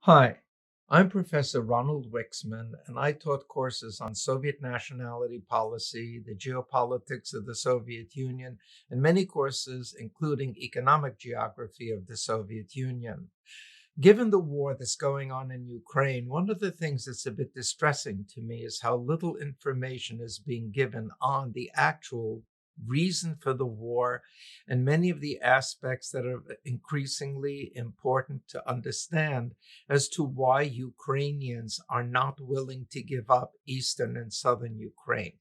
Hi, I'm Professor Ronald Wixman, and I taught courses on Soviet nationality policy, the geopolitics of the Soviet Union, and many courses, including economic geography of the Soviet Union. Given the war that's going on in Ukraine, one of the things that's a bit distressing to me is how little information is being given on the actual reason for the war and many of the aspects that are increasingly important to understand as to why Ukrainians are not willing to give up eastern and southern Ukraine.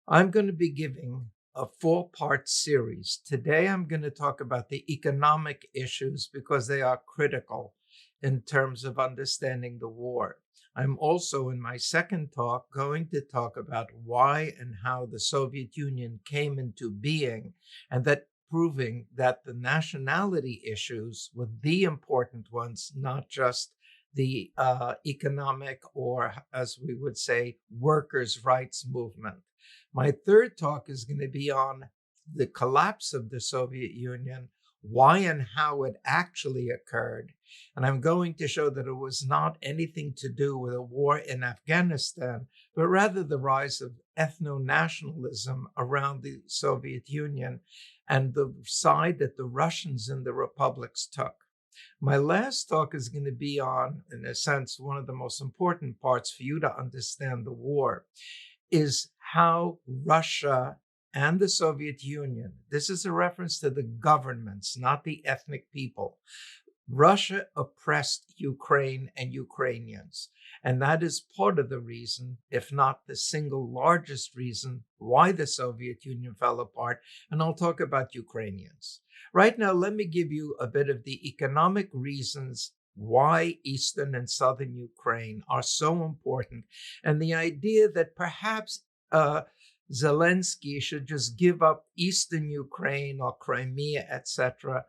I'm going to be giving a four-part series. Today, I'm going to talk about the economic issues because they are critical in terms of understanding the war. I'm also, in my second talk, going to talk about why and how the Soviet Union came into being, and that proving that the nationality issues were the important ones, not just the economic or, as we would say, workers' rights movement. My third talk is going to be on the collapse of the Soviet Union, why and how it actually occurred. And I'm going to show that it was not anything to do with a war in Afghanistan, but rather the rise of ethno-nationalism around the Soviet Union and the side that the Russians and the republics took. My last talk is going to be on, in a sense, one of the most important parts for you to understand the war is how Russia and the Soviet Union, this is a reference to the governments, not the ethnic people. Russia oppressed Ukraine and Ukrainians. And that is part of the reason, if not the single largest reason, why the Soviet Union fell apart. And I'll talk about Ukrainians. Right now, let me give you a bit of the economic reasons why Eastern and Southern Ukraine are so important, and the idea that perhaps Zelensky should just give up Eastern Ukraine or Crimea, etc.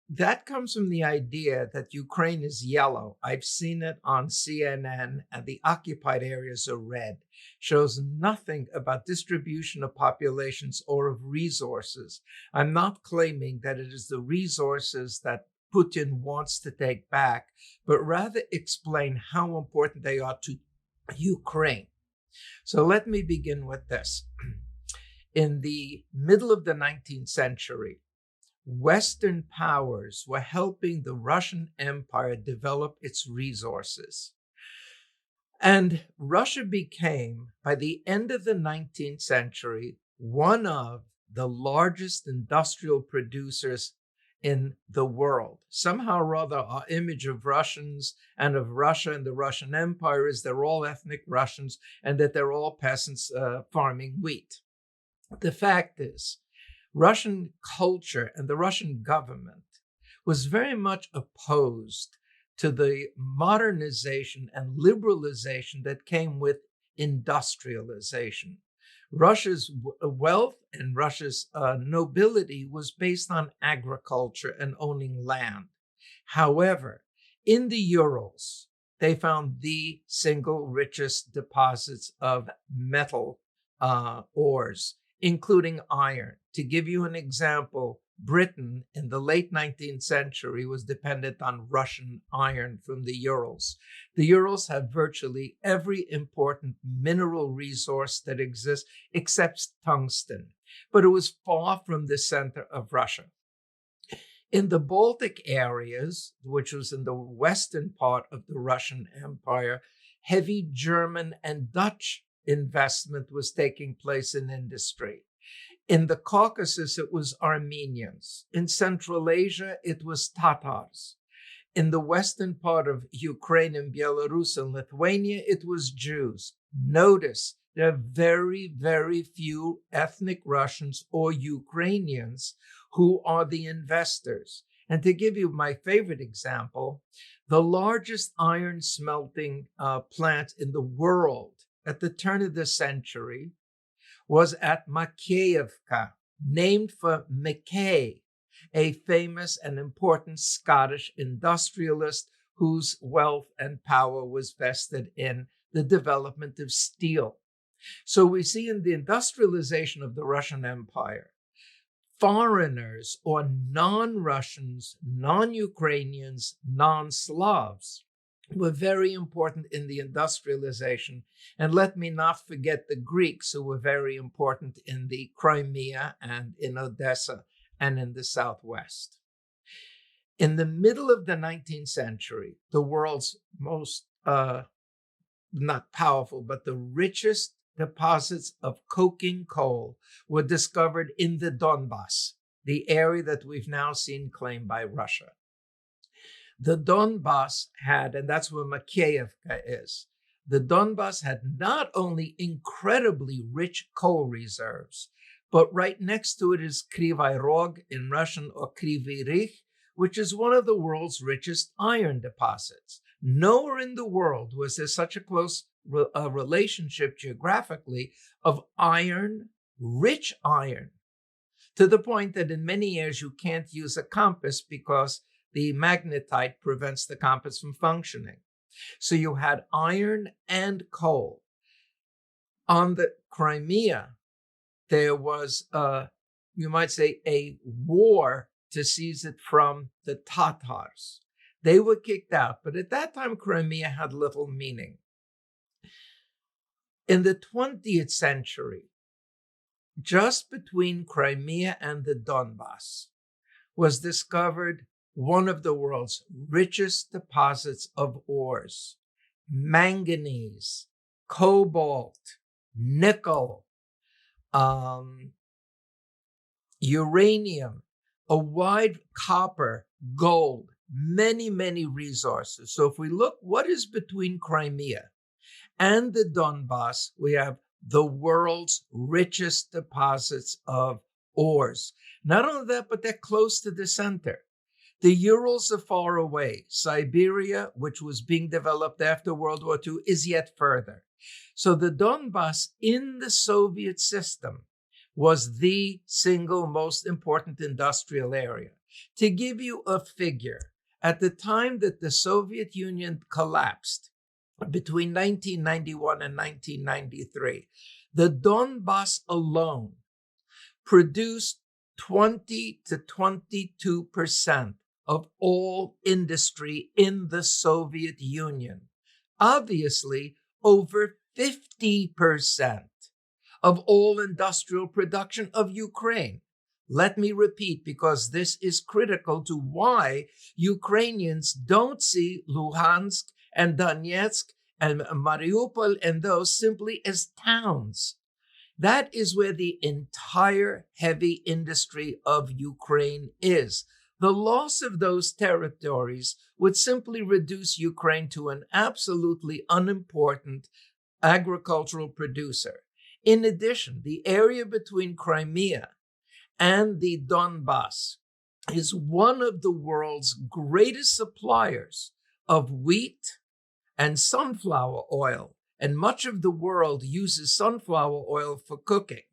That comes from the idea that Ukraine is yellow. I've seen it on CNN, and the occupied areas are red. Shows nothing about distribution of populations or of resources. I'm not claiming that it is the resources that Putin wants to take back, but rather explain how important they are to Ukraine. So let me begin with this. In the middle of the 19th century, Western powers were helping the Russian Empire develop its resources. And Russia became, by the end of the 19th century, one of the largest industrial producers in the world. Somehow or other, our image of Russians and of Russia and the Russian Empire is they're all ethnic Russians and that they're all peasants farming wheat. The fact is, Russian culture and the Russian government was very much opposed to the modernization and liberalization that came with industrialization. Russia's wealth and Russia's nobility was based on agriculture and owning land. However, in the Urals, they found the single richest deposits of metal ores, including iron. To give you an example, Britain in the late 19th century was dependent on Russian iron from the Urals. The Urals have virtually every important mineral resource that exists except tungsten, but it was far from the center of Russia. In the Baltic areas, which was in the western part of the Russian Empire, heavy German and Dutch investment was taking place in industry. In the Caucasus, it was Armenians. In Central Asia, it was Tatars. In the western part of Ukraine and Belarus and Lithuania, it was Jews. Notice there are very, very few ethnic Russians or Ukrainians who are the investors. And to give you my favorite example, the largest iron smelting plant in the world at the turn of the century was at Makeyevka, named for Mackay, a famous and important Scottish industrialist whose wealth and power was vested in the development of steel. So we see in the industrialization of the Russian Empire, foreigners or non-Russians, non-Ukrainians, non-Slavs were very important in the industrialization. And let me not forget the Greeks, who were very important in the Crimea and in Odessa and in the Southwest. In the middle of the 19th century, the world's most, not powerful, but the richest deposits of coking coal were discovered in the Donbass, the area that we've now seen claimed by Russia. The Donbass had, and that's where Makeyevka is, the Donbass had not only incredibly rich coal reserves, but right next to it is Kryvyi Rog in Russian, or Kryvyi Rih, which is one of the world's richest iron deposits. Nowhere in the world was there such a close relationship geographically of iron, rich iron, to the point that in many years you can't use a compass because the magnetite prevents the compass from functioning. So you had iron and coal. On the Crimea, there was, you might say, a war to seize it from the Tatars. They were kicked out, but at that time, Crimea had little meaning. In the 20th century, just between Crimea and the Donbass, was discovered one of the world's richest deposits of ores: manganese, cobalt, nickel, uranium, a wide copper, gold, many, many resources. So if we look, what is between Crimea and the Donbass, we have the world's richest deposits of ores. Not only that, but they're close to the center. The Urals are far away. Siberia, which was being developed after World War II, is yet further. So the Donbass in the Soviet system was the single most important industrial area. To give you a figure, at the time that the Soviet Union collapsed, between 1991 and 1993, the Donbass alone produced 20 to 22% of all industry in the Soviet Union. Obviously, over 50% of all industrial production of Ukraine. Let me repeat, because this is critical to why Ukrainians don't see Luhansk and Donetsk and Mariupol and those simply as towns. That is where the entire heavy industry of Ukraine is. The loss of those territories would simply reduce Ukraine to an absolutely unimportant agricultural producer. In addition, the area between Crimea and the Donbass is one of the world's greatest suppliers of wheat and sunflower oil, and much of the world uses sunflower oil for cooking.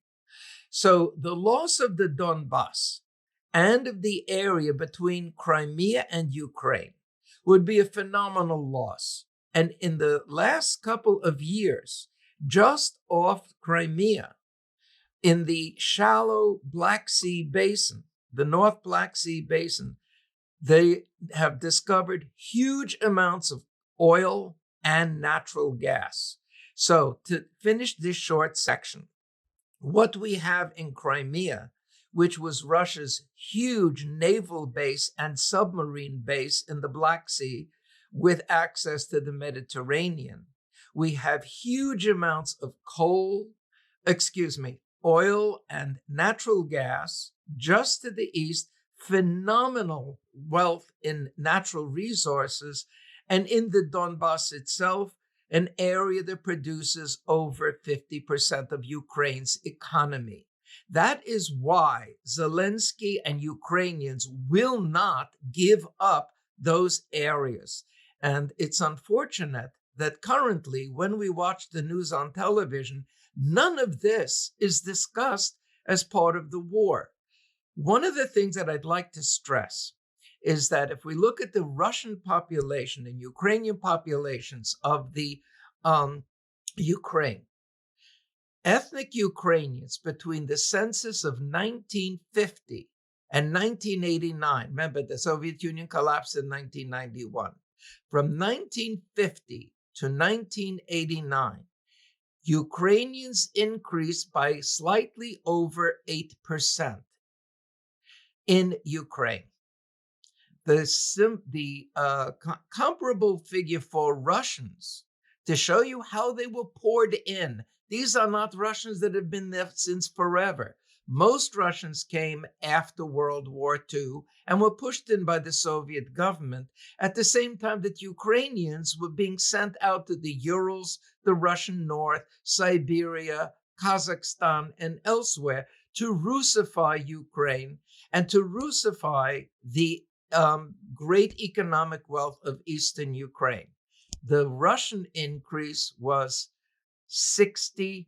So the loss of the Donbass and of the area between Crimea and Ukraine would be a phenomenal loss. And in the last couple of years, just off Crimea, in the shallow Black Sea Basin, the North Black Sea Basin, they have discovered huge amounts of oil and natural gas. So to finish this short section, what we have in Crimea, which was Russia's huge naval base and submarine base in the Black Sea with access to the Mediterranean, we have huge amounts of oil and natural gas just to the east, phenomenal wealth in natural resources, and in the Donbass itself, an area that produces over 50% of Ukraine's economy. That is why Zelensky and Ukrainians will not give up those areas. And it's unfortunate that currently, when we watch the news on television, none of this is discussed as part of the war. One of the things that I'd like to stress is that if we look at the Russian population and Ukrainian populations of the Ukraine, Ethnic Ukrainians between the census of 1950 and 1989, remember the Soviet Union collapsed in 1991, from 1950 to 1989, Ukrainians increased by slightly over 8% in Ukraine. The comparable figure for Russians, to show you how they were poured in. These are not Russians that have been there since forever. Most Russians came after World War II and were pushed in by the Soviet government at the same time that Ukrainians were being sent out to the Urals, the Russian North, Siberia, Kazakhstan, and elsewhere to Russify Ukraine and to Russify the great economic wealth of Eastern Ukraine. The Russian increase was 68%.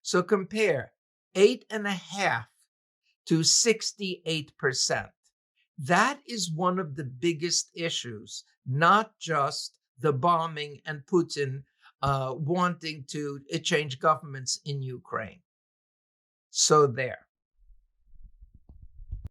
So compare 8.5% to 68%. That is one of the biggest issues, not just the bombing and Putin wanting to change governments in Ukraine. So there.